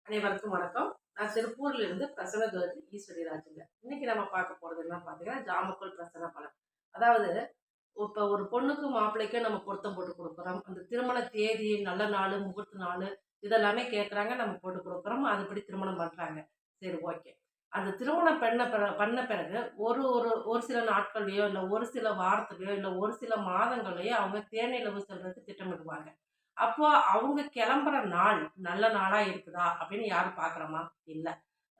அனைவருக்கும் வணக்கம். நான் திருப்பூர்ல இருந்து பிரசன்ன ஜோதி ஈஸ்வரி ராஜுங்க. இன்னைக்கு நம்ம பார்க்க போறது என்ன பார்த்தீங்கன்னா, ஜாமக்கோல் பிரசன்ன பலன். அதாவது இப்ப ஒரு பொண்ணுக்கும் மாப்பிள்ளைக்கும் நம்ம பொருத்தம் போட்டு குடுக்குறோம். அந்த திருமண தேதி, நல்ல நாளு, முகூர்த்த நாளு இதெல்லாமே கேட்குறாங்க. நம்ம போட்டு குடுக்குறோம். அதுபடி திருமணம் பண்றாங்க. சரி, ஓகே. அந்த திருமணம் பண்ண பிறகு ஒரு ஒரு ஒரு சில நாட்கள்லயோ, இல்ல ஒரு சில வாரத்திலயோ, இல்ல ஒரு சில மாதங்கள்லயோ அவங்க தேனிலவு செல்றதுக்கு திட்டமிடுவாங்க. அப்போ அவங்க கிளம்புற நாள் நல்ல நாளா இருக்குதா அப்படின்னு யாரும் பார்க்குறோமா? இல்ல.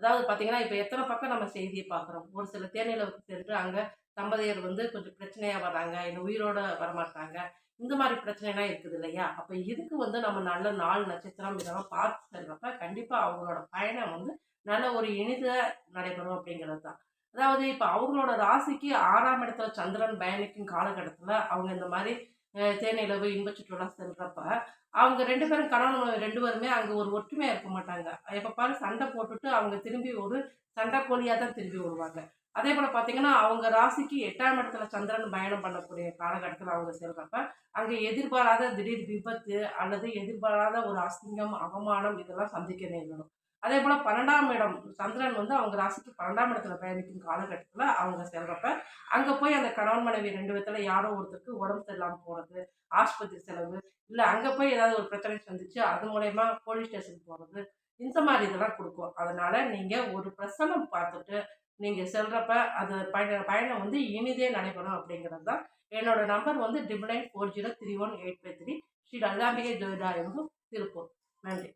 அதாவது பார்த்தீங்கன்னா, இப்ப எத்தன பக்கம் நம்ம செய்திய பார்க்குறோம். ஒரு சில தேனிலவுக்கு சென்று அங்க தம்பதியர் கொஞ்சம் பிரச்சனையா வர்றாங்க. இல்ல உயிரோட வரமாட்டாங்க. இந்த மாரி பிரச்சனைலாம் இருக்குது இல்லையா? அப்ப இதுக்கு நம்ம நல்ல நாள், நட்சத்திரம் இதெல்லாம் பார்த்து செல்றப்ப கண்டிப்பா அவங்களோட பயணம் நல்ல ஒரு இனிதா நடைபெறும் அப்படிங்கிறது தான். அதாவது இப்ப அவங்களோட ராசிக்கு 6ஆம் இடத்துல சந்திரன் பயணிக்கும் காலகட்டத்துல அவங்க இந்த மாரி தேனிலவு, இன்ப சுற்றுலா செல்றப்ப அவங்க 2 பேரும் கணவன் மனைவி 2 பேருமே அங்க ஒரு ஒற்றுமையா இருக்க மாட்டாங்க. எப்ப பாரு சண்டை போட்டுட்டு அவங்க திரும்பி ஒரு சண்டை கோழியா தான் திரும்பி வருவாங்க. அதேபோல பார்த்தீங்கன்னா, அவங்க ராசிக்கு 8ஆம் இடத்துல சந்திரன் பயணம் பண்ணக்கூடிய காலகட்டத்தில அவங்க செல்றப்ப, அங்க எதிர்பாராத திடீர் விபத்து அல்லது எதிர்பாராத ஒரு அசிங்கம், அவமானம் இதெல்லாம் சந்திக்க நேரிடும். அதேபோல 12ஆம் இடம் சந்திரன் அவங்க ராசிக்கு 12ஆம் இடத்துல பயணிக்கும் காலகட்டத்தில அவங்க செல்றப்ப, அங்க போய் அந்த கணவன் மனைவி 2 பேத்துல யாரோ ஒருத்தருக்கு உடம்பு சரியில்லாம போறது, ஆஸ்பத்திரி செலவு இல்ல அங்க போய் ஏதாவது ஒரு பிரச்சனை சந்திச்சு, அது மூலியமா போலீஸ் ஸ்டேஷன் போறது, இந்த மாரி இதெல்லாம் குடுக்கும். அதனால நீங்க ஒரு பிரசனம் பார்த்துட்டு, நீங்க செல்றப்ப அது பயணம் இனிதே நடைபெறும் அப்படிங்கிறது தான். என்னோட நம்பர் 9940318553 ஸ்ரீ லலிதாம்பிகை ஜோதிடாலயம், திருப்பூர். நன்றி.